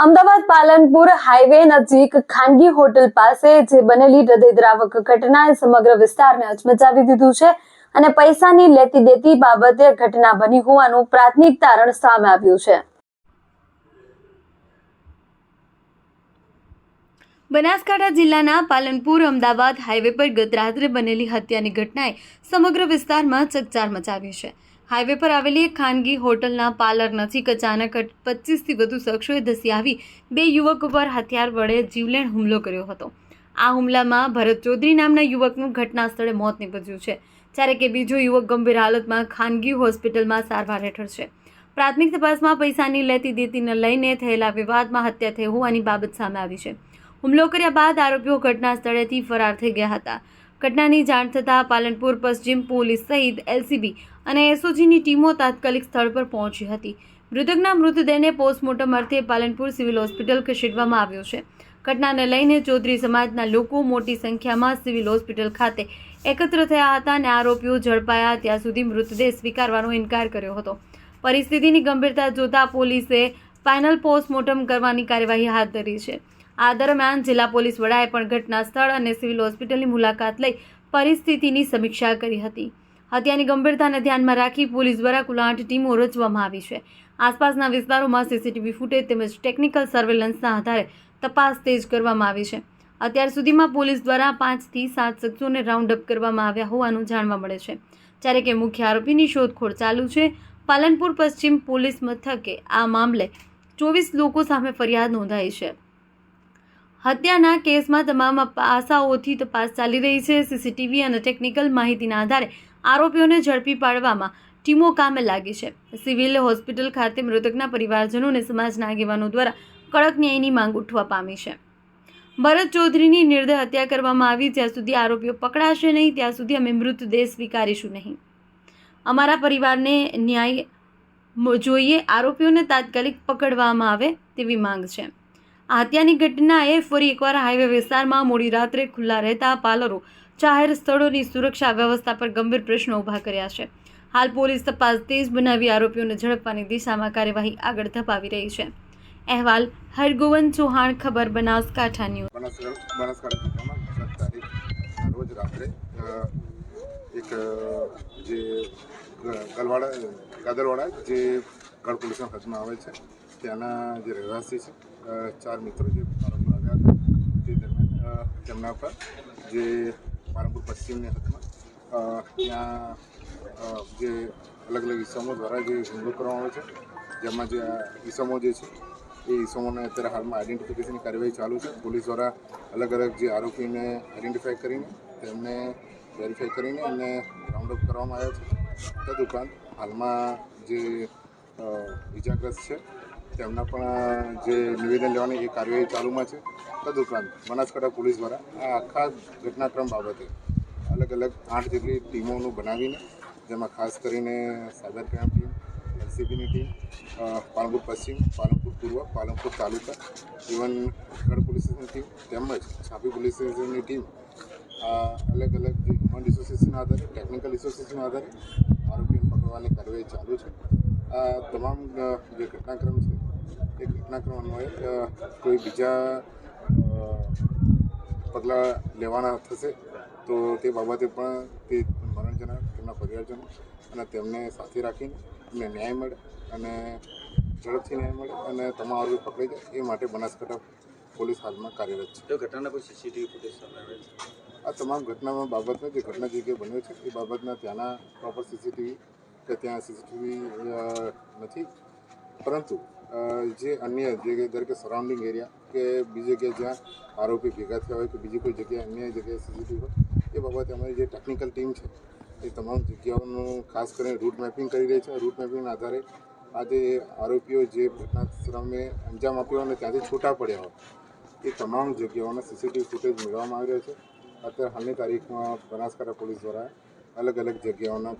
Ahmedabad Palanpur highway નજીક ખાનગી hotel પાસે જે બનેલી હૃદયદ્રાવક ઘટનાએ સમગ્ર વિસ્તારને હચમચાવી દીધું છે અને પૈસાની લેતી દેતી બાબતે ઘટના બની હોવાનું પ્રાથમિક તારણ સામે આવ્યું છે। બનાસકાંઠા જિલ્લાના પાલનપુર અમદાવાદ હાઈવે પર ગત રાત્રે બનેલી હત્યાની ઘટનાએ સમગ્ર વિસ્તારમાં ચકચાર મચાવી છે। હાઈવે પર આવેલી એક ખાનગી હોટલના પાર્લર નજીક અચાનક 25થી વધુ શખ્સોએ ધસી આવી બે યુવકો પર હથિયાર વડે જીવલેણ હુમલો કર્યો હતો। આ હુમલામાં ભરત ચૌધરી નામના યુવકનું ઘટના સ્થળે મોત નીપજ્યું છે, જ્યારે કે બીજો યુવક ગંભીર હાલતમાં ખાનગી હોસ્પિટલમાં સારવાર હેઠળ છે। પ્રાથમિક તપાસમાં પૈસાની લેતી દેતીને લઈને થયેલા વિવાદમાં હત્યા થઈ હોવાની બાબત સામે આવી છે। હુમલો કર્યા બાદ આરોપીઓ ઘટના સ્થળેથી ફરાર થઈ ગયા હતા। ઘટનાની જાણ થતાં પાલનપુર પશ્ચિમ પોલીસ સહિત એલસીબી અને એસઓજીની ટીમો તાત્કાલિક સ્થળ પર પહોંચી હતી। મૃતકના મૃતદેહને પોસ્ટમોર્ટમ અર્થે પાલનપુર સિવિલ હોસ્પિટલ ખસેડવામાં આવ્યો છે। ઘટનાને લઈને ચૌધરી સમાજના લોકો મોટી સંખ્યામાં સિવિલ હોસ્પિટલ ખાતે એકત્ર થયા હતા અને આરોપીઓ ઝડપાયા ત્યાં સુધી મૃતદેહ સ્વીકારવાનો ઇનકાર કર્યો હતો। પરિસ્થિતિની ગંભીરતા જોતા પોલીસે ફાઇનલ પોસ્ટમોર્ટમ કરવાની કાર્યવાહી હાથ ધરી છે। આ દરમિયાન જિલ્લા પોલીસ વડાએ પણ ઘટના સ્થળ અને સિવિલ હોસ્પિટલની મુલાકાત લઈ પરિસ્થિતિની સમીક્ષા કરી હતી। હત્યાની ગંભીરતાને ધ્યાનમાં રાખી પોલીસ દ્વારા કુલ 8 ટીમો રચવામાં આવી છે। આસપાસના વિસ્તારોમાં સીસીટીવી ફૂટેજ તેમજ ટેકનિકલ સર્વેલન્સના આધારે તપાસ તેજ કરવામાં આવી છે। અત્યાર સુધીમાં પોલીસ દ્વારા 5 થી 7 શખ્સોને રાઉન્ડ અપ કરવામાં આવ્યા હોવાનું જાણવા મળે છે, જ્યારે કે મુખ્ય આરોપીની શોધખોળ ચાલુ છે। પાલનપુર પશ્ચિમ પોલીસ મથકે આ મામલે 24 લોકો સામે ફરિયાદ નોંધાઈ છે। હત્યાના કેસમાં તમામ પાસાઓથી તપાસ ચાલી રહી છે। સીસીટીવી અને ટેકનિકલ માહિતીના આધારે આરોપીઓને ઝડપી પાડવામાં ટીમો કામે લાગી છે। સિવિલ હોસ્પિટલ ખાતે મૃતકના પરિવારજનો અને સમાજના આગેવાનો દ્વારા કડક ન્યાયની માંગ ઉઠવા પામી છે। ભરત ચૌધરીની નિર્દય હત્યા કરવામાં આવી, જ્યાં સુધી આરોપીઓ પકડાશે નહીં ત્યાં સુધી અમે મૃતદેહ સ્વીકારીશું નહીં। અમારા પરિવારને ન્યાય જોઈએ, આરોપીઓને તાત્કાલિક પકડવામાં આવે તેવી માંગ છે। આ હત્યાની ઘટનાએ ફરી એકવાર હાઈવે વિસ્તારમાં મોડી રાત્રે ખુલ્લા રહેતા પાર્લરો, જાહેર સ્થળોની સુરક્ષા વ્યવસ્થા પર ગંભીર પ્રશ્નો ઊભા કર્યા છે। હાલ પોલીસ તપાસ તેજ બનાવી આરોપીઓને ઝડપવાની દિશામાં કાર્યવાહી આગળ ધપાવી રહી છે। અહેવાલ હરગોવન ચૌહાણ, ખબર બનાસકાંઠા ન્યૂઝ। બનાસકાંઠા જિલ્લામાં 7 તારીખ રોજ રાત્રે એક જે ગાદરવાડા જે ગઢ પોલીસના હદમાં આવે છે ત્યાંના જે રહેવાસી છે 4 મિત્રો જે પાલનપુર આવ્યા હતા તે દરમિયાન તેમના પર જે પાલનપુર પશ્ચિમની હદમાં ત્યાં જે અલગ અલગ ઇસમો દ્વારા જે હુમલો કરવામાં આવે છે, જેમાં જે ઇસમો જે છે એ ઇસમોને અત્યારે હાલમાં આઈડેન્ટિફિકેશનની કાર્યવાહી ચાલુ છે। પોલીસ દ્વારા અલગ અલગ જે આરોપીને આઈડેન્ટિફાઈ કરીને તેમને વેરીફાઈ કરીને અને રાઉન્ડ અપ કરવામાં આવ્યા છે। તદુપરાંત હાલમાં જે ઇજાગ્રસ્ત છે તેમના પણ જે નિવેદન લેવાની એ કાર્યવાહી ચાલુમાં છે। તદુપરાંત બનાસકાંઠા પોલીસ દ્વારા આ આખા ઘટનાક્રમ બાબતે અલગ અલગ 8 જેટલી ટીમોનું બનાવીને, જેમાં ખાસ કરીને સાયબર ક્રાઇમ ટીમ, એલસીબીની ટીમ, પાલનપુર પશ્ચિમ, પાલનપુર પૂર્વ, પાલનપુર તાલુકા, ઇવન ગઢ પોલીસ સ્ટેશનની ટીમ તેમજ છાપી પોલીસ સ્ટેશનની ટીમ અલગ અલગ જે હ્યુમન રિસોર્સિસના આધારે, ટેકનિકલ રિસોર્સિસના આધારે આરોપીઓને પકડવાની કાર્યવાહી ચાલુ છે। આ તમામ જે ઘટનાક્રમ છે એ ઘટનાક્રમ અન્વયે કોઈ બીજા પગલાં લેવાના થશે તો તે બાબતે પણ તે મરણ જનાર, તેમના પરિવારજનો અને તેમને સાથે રાખીને એમને ન્યાય મળે અને ઝડપથી ન્યાય મળે અને તમામ આરોપી પકડાઈ જાય એ માટે બનાસકાંઠા પોલીસ હાલમાં કાર્યરત છે। તો ઘટનાના કોઈ સીસીટીવી ફૂટેજ સામે આવે છે? આ તમામ ઘટનામાં બાબતમાં જે ઘટના જગ્યાએ બન્યો છે એ બાબતના ત્યાંના પ્રોપર સીસીટીવી કે ત્યાં સીસીટીવી નથી, પરંતુ જે અન્ય જે દરેક સરાઉન્ડિંગ એરિયા કે બીજી જગ્યાએ જ્યાં આરોપી ભેગા થયા હોય કે બીજી કોઈ જગ્યાએ અન્ય જગ્યાએ સીસીટીવી હોય એ બાબતે અમારી જે ટેકનિકલ ટીમ છે એ તમામ જગ્યાઓનું ખાસ કરીને રૂટ મેપિંગ કરી રહી છે। રૂટ મેપિંગના આધારે આ જે આરોપીઓ જે ઘટના સ્થળને અંજામ આપ્યો અને ત્યાંથી છૂટા પડ્યા હોય એ તમામ જગ્યાઓના સીસીટીવી ફૂટેજ મેળવવામાં આવી રહ્યો છે। અત્યારે હાલની તારીખમાં બનાસકાંઠા પોલીસ દ્વારા અલગ અલગ જગ્યાઓના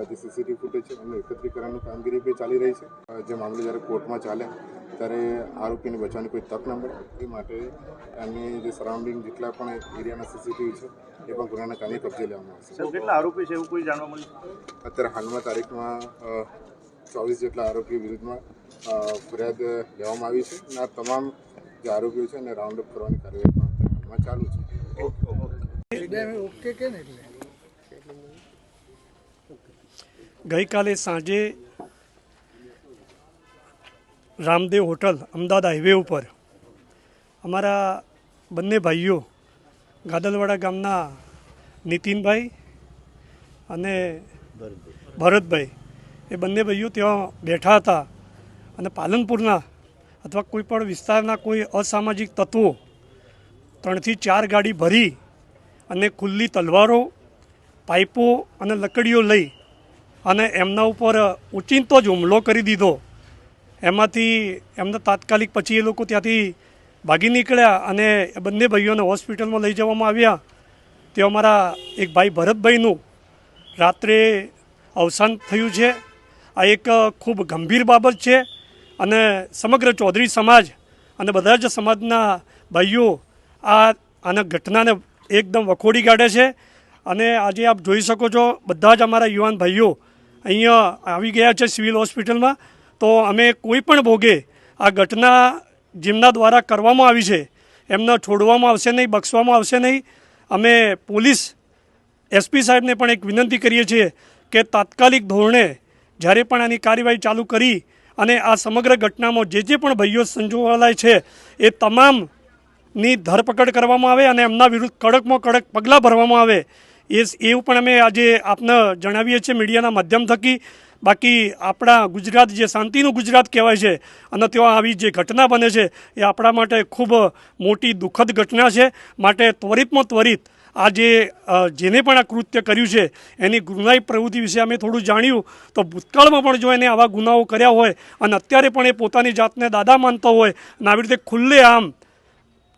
જે સીસીટીવી ફૂટેજ છે એનું એકત્રીકરણની કામગીરી બી ચાલી રહી છે। જે મામલે જ્યારે કોર્ટમાં ચાલે ત્યારે આરોપીને બચવાની કોઈ તક ન મળે એ માટે એમની જે સરાઉન્ડિંગ જેટલા પણ એરિયાના સીસીટીવી છે એ પણ ગુનાના કામે કબજે લેવામાં આવશે। કેટલા આરોપી છે એવું કોઈ જાણવા મળ્યું? અત્યારે હાલમાં તારીખમાં 24 જેટલા આરોપીઓ વિરુદ્ધમાં ફરિયાદ લેવામાં આવી છે અને આ તમામ જે આરોપીઓ છે એને રાઉન્ડ અપ કરવાની કાર્યવાહી પણ હાલમાં ચાલુ છે. ગઈકાલે સાંજે રામદેવ હોટલ અમદાવાદ હાઈવે ઉપર અમારા બંને ભાઈઓ ગાદલવાડા ગામના નીતિનભાઈ અને ભરતભાઈ એ બંને ભાઈઓ ત્યાં બેઠા હતા અને પાલનપુરના અથવા કોઈ પણ વિસ્તારના કોઈ અસામાજિક તત્વો 3 થી 4 ગાડી ભરી અને ખુલ્લી તલવારો, પાઇપો અને લકડીઓ લઈ અને એમના ઉપર ઉચિંતો જ હુમલો કરી દીધો. એમાંથી એમને તાત્કાલિક પછી એ લોકો ત્યાંથી ભાગી નીકળ્યા અને બંને ભાઈઓને હોસ્પિટલમાં લઈ જવામાં આવ્યા. તે અમારા એક ભાઈ ભરતભાઈનું રાત્રે અવસાન થયું છે. આ એક ખૂબ ગંભીર બાબત છે અને સમગ્ર ચૌધરી સમાજ અને બધા જ સમાજના ભાઈઓ આના ઘટનાને એકદમ વખોડી કાઢે છે. અને આજે આપ જોઈ શકો છો બધા જ અમારા યુવાન ભાઈઓ અહીંયા આવી ગયા છે સિવિલ હોસ્પિટલમાં. તો અમે કોઈ પણ ભોગે આ ઘટના જેમના દ્વારા કરવામાં આવી છે એમને છોડવામાં આવશે નહીં, બક્ષવામાં આવશે નહીં. અમે પોલીસ એસપી સાહેબને પણ એક વિનંતી કરીએ છીએ કે તાત્કાલિક ધોરણે જ્યારે પણ આની કાર્યવાહી ચાલુ કરી અને આ સમગ્ર ઘટનામાં જે પણ ભાઈઓ સંજોવાયેલા છે એ તમામની ધરપકડ કરવામાં આવે અને એમના વિરુદ્ધ કડકમાં કડક પગલાં ભરવામાં આવે એવું પણ અમે આજે આપને જણાવીએ છીએ મીડિયાના માધ્યમ થકી. બાકી આપણા ગુજરાત જે શાંતિનું ગુજરાત કહેવાય છે અને ત્યાં આવી જે ઘટના બને છે એ આપણા માટે ખૂબ મોટી દુઃખદ ઘટના છે. માટે ત્વરિતમાં ત્વરિત આ જેને પણ આ કૃત્ય કર્યું છે એની ગુનાહિત પ્રવૃત્તિ વિશે અમે થોડું જાણ્યું તો ભૂતકાળમાં પણ જો એને આવા ગુનાઓ કર્યા હોય અને અત્યારે પણ એ પોતાની જાતને દાદા માનતો હોય અને આવી રીતે ખુલ્લેઆમ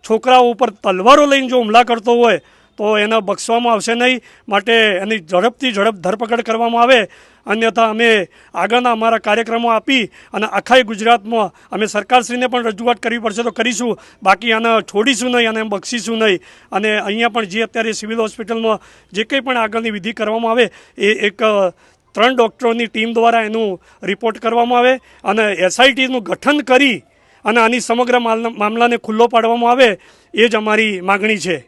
છોકરાઓ ઉપર તલવારો લઈને જો હુમલા કરતો હોય તો એને બક્ષવામાં આવશે નહીં. માટે એની ઝડપથી ધરપકડ કરવામાં આવે. અન્યથા અમે આગળના અમારા કાર્યક્રમો આપી અને આખા ગુજરાતમાં અમે સરકારશ્રીને પણ રજૂઆત કરવી પડશે તો કરીશું. બાકી આને છોડીશું નહીં અને બક્ષીશું નહીં. અને અહીંયા પણ જે અત્યારે સિવિલ હોસ્પિટલમાં જે કંઈ પણ આગળની વિધિ કરવામાં આવે એ એક 3 ડૉક્ટરોની ટીમ દ્વારા એનું રિપોર્ટ કરવામાં આવે અને એસઆઈટીનું ગઠન કરી અને આની સમગ્ર મામલાને ખુલ્લો પાડવામાં આવે એ જ અમારી માગણી છે.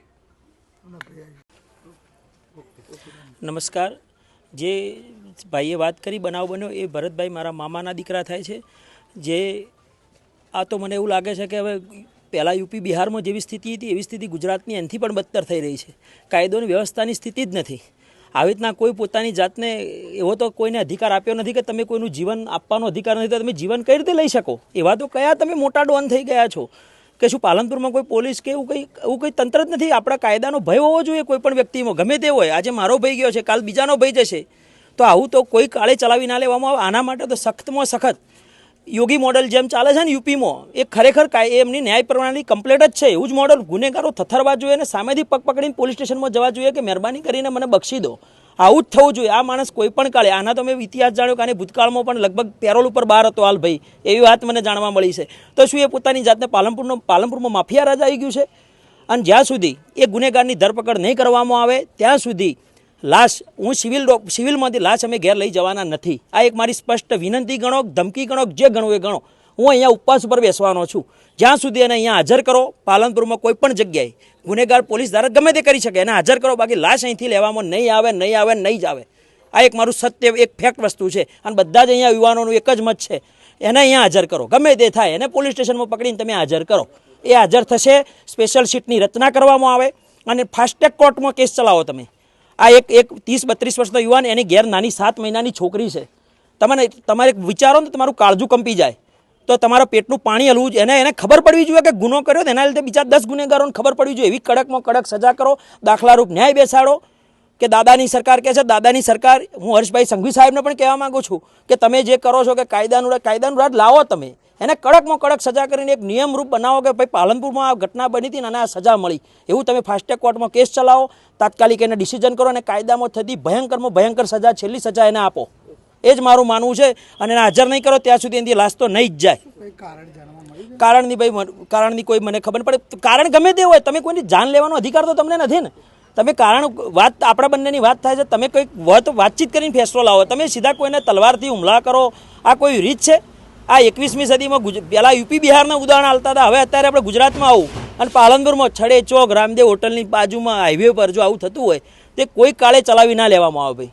નમસ્કાર. જે ભાઈએ વાત કરી બનાવ બન્યો એ ભરતભાઈ મારા મામાના દીકરા થાય છે. જે આ તો મને એવું લાગે છે કે હવે પહેલાં યુપી બિહારમાં જેવી સ્થિતિ હતી એવી સ્થિતિ ગુજરાતની એનાથી પણ બદતર થઈ રહી છે. કાયદો અને વ્યવસ્થાની સ્થિતિ જ નથી. આવી રીતના કોઈ પોતાની જાતને એવો તો કોઈને અધિકાર આપ્યો નથી કે તમે કોઈનું જીવન આપવાનો અધિકાર નથી તો તમે જીવન કઈ રીતે લઈ શકો? એવા તો કયા તમે મોટા ડોન થઈ ગયા છો કે શું પાલનપુરમાં કોઈ પોલીસ કે એવું કંઈ તંત્ર જ નથી? આપણા કાયદાનો ભય હોવો જોઈએ કોઈ પણ વ્યક્તિમાં, ગમે તે હોય. આજે મારો ભય ગયો છે, કાલ બીજાનો ભય જશે. તો આવું તો કોઈ કાળે ચલાવી ના લેવામાં આવે. આના માટે તો સખ્તમાં સખત યોગી મોડલ જેમ ચાલે છે ને યુપીમાં, એ ખરેખર એમની ન્યાય પ્રણાલી કમ્પ્લીટ જ છે. એવું જ મોડલ ગુનેગારો થથરવા જોઈએ અને સામેથી પગ પકડીને પોલીસ સ્ટેશનમાં જવા જોઈએ કે મહેરબાની કરીને મને બક્ષી દો. આવું જ થવું જોઈએ. આ માણસ કોઈ પણ કાળે, આના તો મેં ઇતિહાસ જાણ્યો કે આને ભૂતકાળમાં પણ લગભગ પેરોલ ઉપર બહાર હતો હાલ ભાઈ, એવી વાત મને જાણવા મળી છે. તો શું એ પોતાની જાતને પાલનપુરમાં માફિયા રાજા આવી ગયું છે? અને જ્યાં સુધી એ ગુનેગારની ધરપકડ નહીં કરવામાં આવે ત્યાં સુધી લાશ હું સિવિલમાંથી લાશ અમે ઘેર લઈ જવાના નથી. આ એક મારી સ્પષ્ટ વિનંતી ગણો, ધમકી ગણો, જે ગણવું એ ગણો. હું અહીંયા ઉપવાસ ઉપર બેસવાનો છું જ્યાં સુધી એને અહીંયા હાજર કરો. પાલનપુરમાં કોઈ પણ જગ્યાએ ગુનેગાર પોલીસ ધારક ગમે તે કરી શકે, એને હાજર કરો. બાકી લાશ અહીંથી લેવામાં નહીં આવે જ આવે. આ એક મારું સત્ય, એક ફેક્ટ વસ્તુ છે. અને બધા જ અહીંયા યુવાનોનું એક જ મત છે, એને અહીંયા હાજર કરો. ગમે તે થાય એને પોલીસ સ્ટેશનમાં પકડીને તમે હાજર કરો. એ હાજર થશે. સ્પેશિયલ સીટની રચના કરવામાં આવે અને ફાસ્ટેગ કોર્ટમાં કેસ ચલાવો તમે. આ એક 30-32 વર્ષનો યુવાન, એની ઘેર નાની 7 મહિનાની છોકરી છે. તમારે વિચારો ને તમારું કાળજું કંપી જાય. તો તમારા પેટનું પાણી હલવું જોઈએ. એને ખબર પડવી જોઈએ કે ગુનો કર્યો એના લીધે બીજા 10 ગુનેગારોને ખબર પડવી જોઈએ. એવી કડકમાં કડક સજા કરો, દાખલારૂપ ન્યાય બેસાડો. કે દાદાની સરકાર કહે છે, દાદાની સરકાર, હું હર્ષભાઈ સંઘવી સાહેબને પણ કહેવા માંગુ છું કે તમે જે કરો છો કે કાયદાનું રાજ લાવો. તમે એને કડકમાં કડક સજા કરીને એક નિયમરૂપ બનાવો કે ભાઈ પાલનપુરમાં આ ઘટના બની હતી અને આ સજા મળી. એવું તમે ફાસ્ટેગ કોર્ટમાં કેસ ચલાવો, તાત્કાલિક એને ડિસિઝન કરો અને કાયદામાં થતી ભયંકરમાં ભયંકર સજા, છેલ્લી સજા એને આપો. એ જ મારું માનવું છે. અને એને હાજર નહીં કરો ત્યાં સુધી એની લાશ તો નહીં જ જાય. કારણની કોઈ મને ખબર પડે. કારણ ગમે તે હોય, તમે કોઈની જાન લેવાનો અધિકાર તો તમને નથી ને. તમે વાત આપણા બંનેની વાત થાય છે, તમે કંઈક વાતચીત કરીને ફેસલો લાવો. તમે સીધા કોઈને તલવારથી હુમલા કરો, આ કોઈ રીત છે? આ 21મી સદીમાં પહેલાં યુપી બિહારના ઉદાહરણ હાલતા હતા, હવે અત્યારે આપણે ગુજરાતમાં આવું અને પાલનપુરમાં છડે ચોક રામદેવ હોટલની બાજુમાં હાઈવે પર જો આવું થતું હોય તે કોઈ કાળે ચલાવી ના લેવામાં આવે ભાઈ.